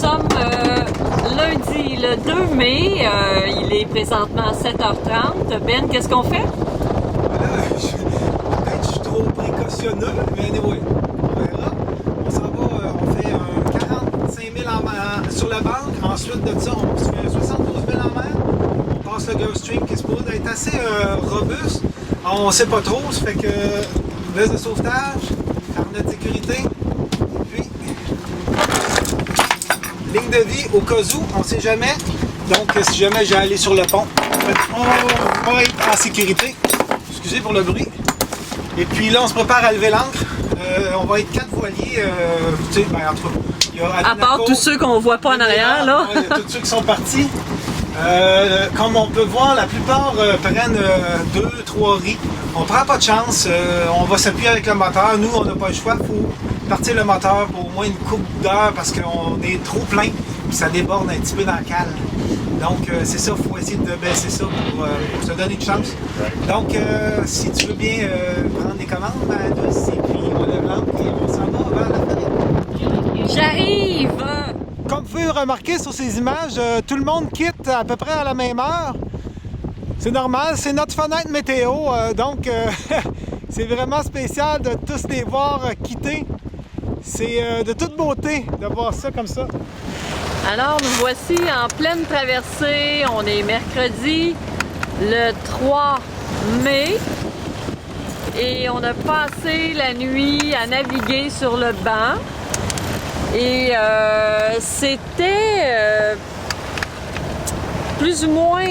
sommes lundi le 2 mai, il est présentement 7h30. Ben, qu'est-ce qu'on fait? Peut-être que je suis trop précautionneux, mais anyway, on verra. On s'en va, on fait un 45 000 sur la banque. Ensuite de ça, on se fait un 72 000 en mer. On passe le Gulf Stream qui est supposé être assez robuste. On sait pas trop, ça fait que veste de sauvetage, carnet de sécurité, puis ligne de vie au cas où, on sait jamais. Donc si jamais j'ai allé sur le pont, on va être en sécurité. Excusez pour le bruit. Et puis là, on se prépare à lever l'ancre. On va être 4 voiliers. Tu sais, ben, en tout cas, il y a À part tous ceux qu'on voit pas en arrière, là. Il y a tous ceux qui sont partis. Comme on peut voir, la plupart prennent 2-3 riz. On prend pas de chance. On va s'appuyer avec le moteur. Nous, on n'a pas le choix. Il faut partir le moteur pour au moins une couple d'heures parce qu'on est trop plein. Puis ça déborde un petit peu dans la cale. Donc, c'est ça, il faut essayer de baisser ça pour se donner une chance. Donc, si tu veux bien prendre des commandes, ben, et puis on lève l'ancre et on s'en va vers la fenêtre. J'arrive! Comme vous pouvez remarquer sur ces images, tout le monde quitte à peu près à la même heure. C'est normal, c'est notre fenêtre météo, donc c'est vraiment spécial de tous les voir quitter. C'est de toute beauté de voir ça comme ça. Alors, nous voici en pleine traversée. On est mercredi le 3 mai et on a passé la nuit à naviguer sur le banc. Et c'était plus ou moins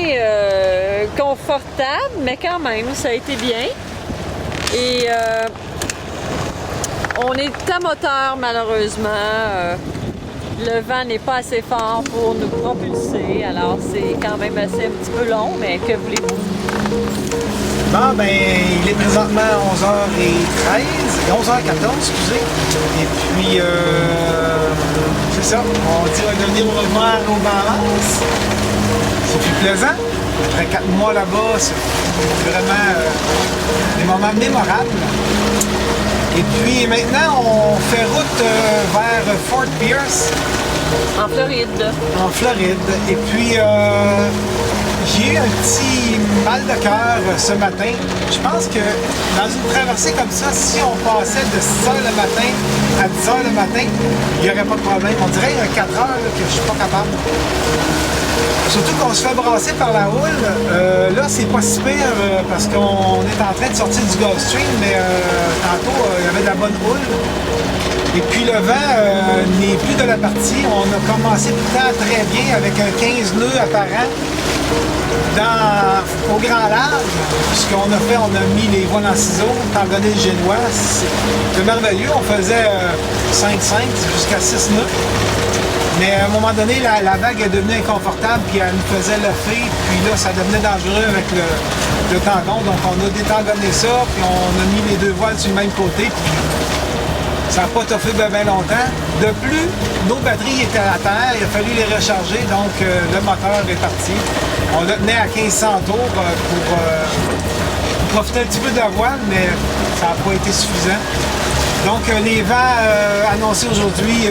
confortable, mais quand même, ça a été bien. Et on est à moteur, malheureusement. Le vent n'est pas assez fort pour nous propulser, alors c'est quand même assez un petit peu long, mais que voulez-vous? Bon, ben, il est présentement 11h13, 11h14, excusez. Et puis, c'est ça, on dit on va venir au revoir aux balances. C'est plus plaisant. Après 4 mois là-bas, c'est vraiment des moments mémorables. Et puis maintenant, on fait route vers Fort Pierce. En Floride. En Floride. Et puis, j'ai eu un petit mal de cœur ce matin. Je pense que dans une traversée comme ça, si on passait de 6h le matin à 10h le matin, il n'y aurait pas de problème. On dirait qu'il y a 4 heures là, que je suis pas capable. Surtout qu'on se fait brasser par la houle. Là, c'est pas si pire parce qu'on est en train de sortir du Gulf Stream, mais tantôt, il y avait de la bonne houle. Et puis le vent n'est plus de la partie. On a commencé pourtant très bien avec un 15 nœuds apparent au grand large. Ce qu'on a fait, on a mis les voiles en ciseaux, tangonné le génois. C'est merveilleux. On faisait 5-5 jusqu'à 6 nœuds. Mais à un moment donné, la vague est devenue inconfortable, puis elle nous faisait lever, puis là, ça devenait dangereux avec le tangon. Donc, on a détangonné ça, puis on a mis les deux voiles sur le même côté, puis ça n'a pas toffé bien longtemps. De plus, nos batteries étaient à terre, il a fallu les recharger, donc le moteur est parti. On le tenait à 1500 tours pour profiter un petit peu de la voile, mais ça n'a pas été suffisant. Donc, les vents annoncés aujourd'hui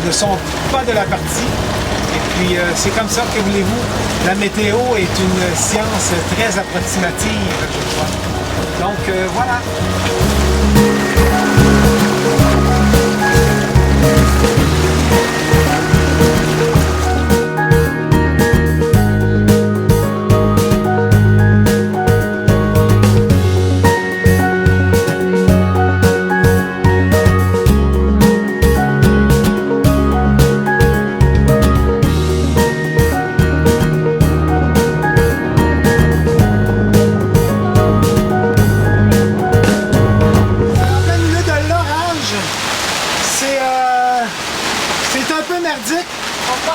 ne sont pas de la partie. Et puis, c'est comme ça que voulez-vous. La météo est une science très approximative, je crois. Donc, voilà.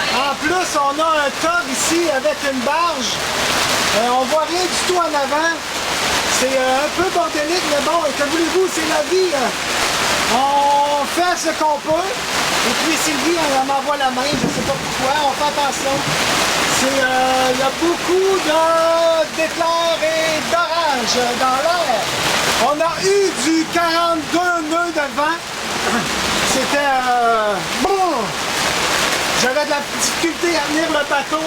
En plus, on a un tub ici avec une barge. On voit rien du tout en avant. C'est un peu bordélique, mais bon, que voulez-vous, c'est la vie. On fait ce qu'on peut. Et puis Sylvie, elle m'envoie la main, je ne sais pas pourquoi. On fait attention. Il y a beaucoup d'éclairs et d'orages dans l'air. On a eu du 42 nœuds de vent. C'était bon. j'avais de la difficulté à tenir le bateau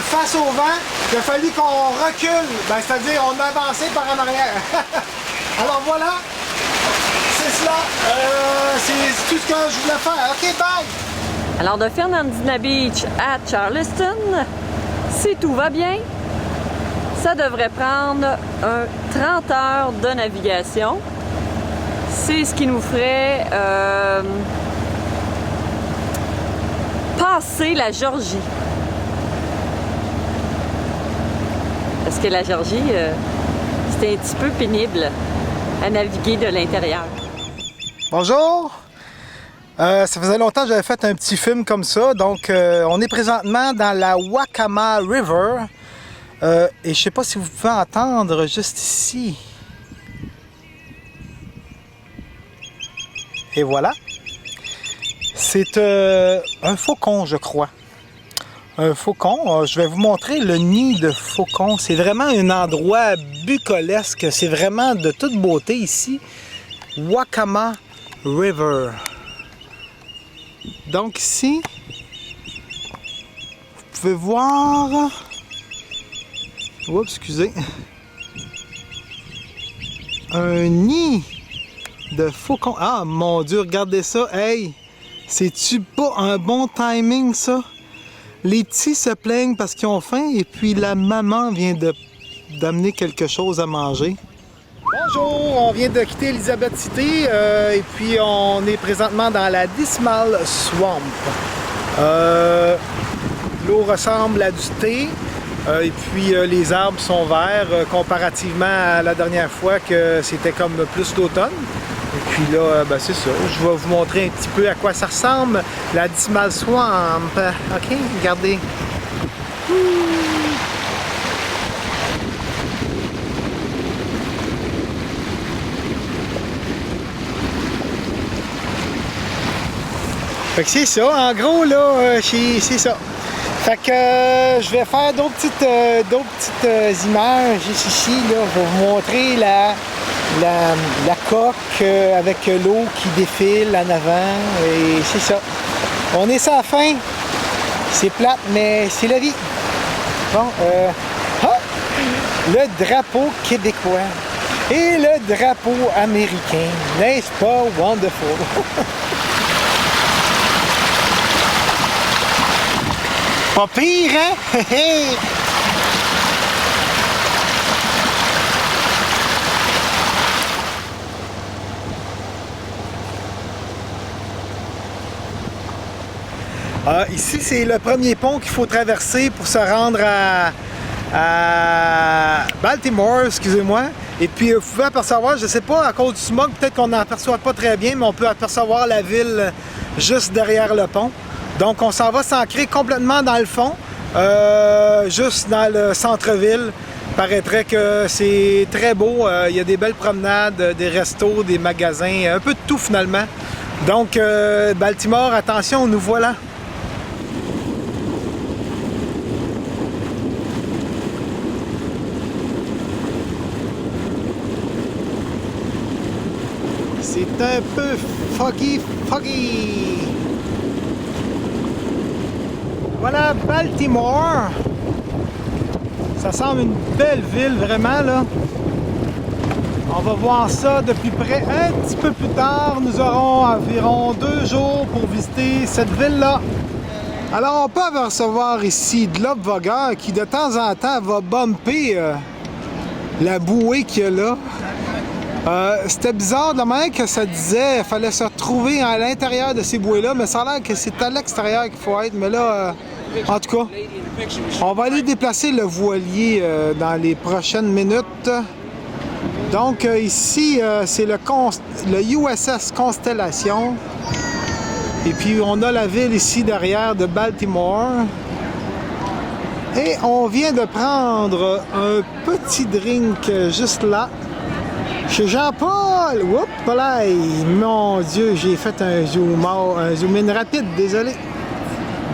face au vent. Il a fallu qu'on recule, c'est-à-dire on avançait par en arrière. Alors voilà, c'est cela. C'est tout ce que je voulais faire. OK, bye! Alors de Fernandina Beach à Charleston, si tout va bien, ça devrait prendre 30 heures de navigation. C'est ce qui nous ferait passer la Georgie. Parce que la Georgie, c'était un petit peu pénible à naviguer de l'intérieur. Bonjour! Ça faisait longtemps que j'avais fait un petit film comme ça. Donc, on est présentement dans la Waccamaw River. Et je sais pas si vous pouvez entendre juste ici. Et voilà. C'est un faucon, je crois. Un faucon. Je vais vous montrer le nid de faucon. C'est vraiment un endroit bucolique. C'est vraiment de toute beauté ici. Waccamaw River. Donc ici, vous pouvez voir... Oups, excusez. Un nid de faucon. Ah, mon Dieu, regardez ça. Hey, c'est-tu pas un bon timing, ça? Les petits se plaignent parce qu'ils ont faim et puis la maman vient d'amener quelque chose à manger. Bonjour, on vient de quitter Elizabeth City et puis on est présentement dans la Dismal Swamp. L'eau ressemble à du thé et puis les arbres sont verts comparativement à la dernière fois que c'était comme plus l'automne. Et puis là, c'est ça, je vais vous montrer un petit peu à quoi ça ressemble, la Dismal Swamp. OK, regardez. Fait que c'est ça, en gros là, c'est ça. Fait que je vais faire d'autres petites images ici, là. Je vais vous montrer la coque avec l'eau qui défile en avant. Et c'est ça. On est sur la fin. C'est plate, mais c'est la vie. Bon, le drapeau québécois et le drapeau américain. N'est-ce pas wonderful? Pas pire, hein? Ici, c'est le premier pont qu'il faut traverser pour se rendre à Baltimore, excusez-moi. Et puis, vous pouvez apercevoir, je ne sais pas, à cause du smog, peut-être qu'on n'aperçoit pas très bien, mais on peut apercevoir la ville juste derrière le pont. Donc, on s'en va s'ancrer complètement dans le fond, juste dans le centre-ville. Il paraîtrait que c'est très beau. Il y a des belles promenades, des restos, des magasins, un peu de tout finalement. Donc, Baltimore, attention, nous voilà. C'est un peu foggy. Voilà Baltimore. Ça semble une belle ville, vraiment, là. On va voir ça de plus près un petit peu plus tard. Nous aurons environ 2 jours pour visiter cette ville-là. Alors, on peut apercevoir ici de l'Obvogueur qui, de temps en temps, va bumper la bouée qu'il y a là. C'était bizarre de la manière que ça disait qu'il fallait se retrouver à l'intérieur de ces bouées-là, mais ça a l'air que c'est à l'extérieur qu'il faut être. Mais là, en tout cas, on va aller déplacer le voilier dans les prochaines minutes. Donc ici, c'est le USS Constellation. Et puis on a la ville ici derrière de Baltimore. Et on vient de prendre un petit drink juste là. Chez Jean-Paul! Oups, là! Mon Dieu, j'ai fait un zoom in rapide, désolé.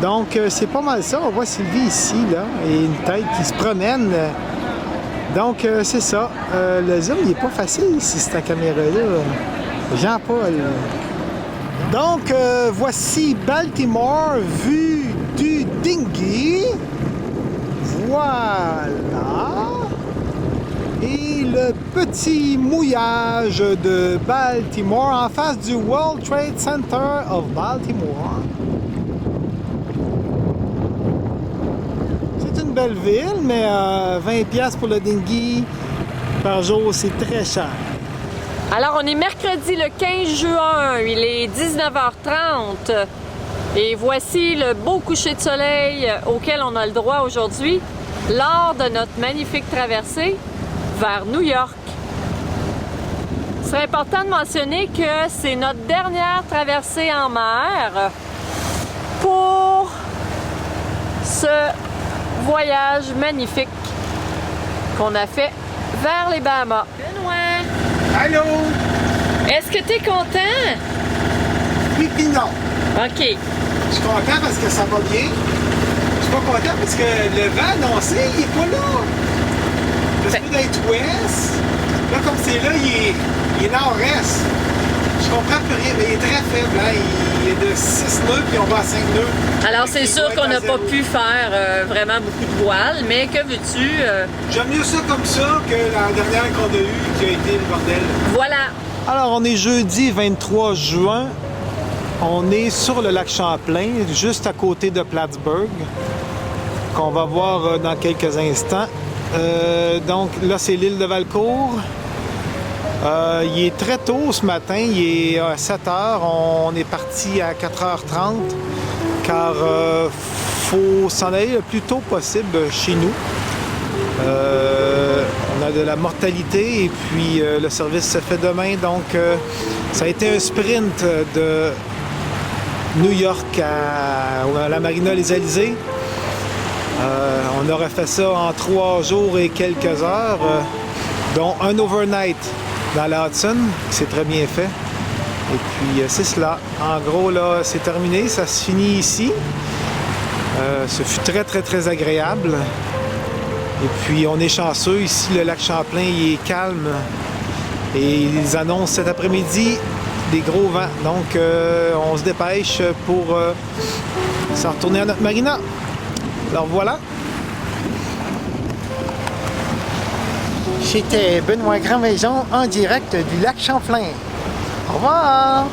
Donc, c'est pas mal ça. On voit Sylvie ici, là, et une tête qui se promène. Donc, c'est ça. Le zoom, il n'est pas facile ici, cette caméra-là. Jean-Paul. Donc, voici Baltimore vue du dinghy. Voilà. Et le petit mouillage de Baltimore en face du World Trade Center of Baltimore. C'est une belle ville, mais 20$ pour le dinghy par jour, c'est très cher. Alors, on est mercredi le 15 juin, il est 19h30 et voici le beau coucher de soleil auquel on a le droit aujourd'hui lors de notre magnifique traversée vers New York. Il serait important de mentionner que c'est notre dernière traversée en mer pour ce voyage magnifique qu'on a fait vers les Bahamas. Benoît! Allô? Est-ce que tu es content? Oui pis non. OK. Je suis content parce que ça va bien. Je suis pas content parce que le vent annoncé, il est pas là. Le speed d'être ouest. Là, comme c'est là, il est nord-est. Je comprends plus rien, mais il est très faible. Hein? Il est de 6 nœuds puis on va à 5 nœuds. Alors, c'est sûr qu'on n'a pas pu faire vraiment beaucoup de voiles, mais que veux-tu? J'aime mieux ça comme ça que la dernière qu'on a eue qui a été le bordel. Voilà. Alors, on est jeudi 23 juin. On est sur le lac Champlain, juste à côté de Plattsburgh, qu'on va voir dans quelques instants. Donc, là, c'est l'île de Valcourt. Il est très tôt ce matin, il est à 7h, on est parti à 4h30 car faut s'en aller le plus tôt possible chez nous. On a de la mortalité et puis le service se fait demain, donc ça a été un sprint de New York à la Marina Les Alizés. On aurait fait ça en 3 jours et quelques heures, dont un overnight dans la Hudson, c'est très bien fait. Et puis c'est cela. En gros, là, c'est terminé. Ça se finit ici. Ce fut très, très, très agréable. Et puis on est chanceux. Ici, le lac Champlain, il est calme. Et ils annoncent cet après-midi des gros vents. Donc on se dépêche pour s'en retourner à notre marina. Alors voilà. C'était Benoît Grandmaison en direct du lac Champlain. Au revoir!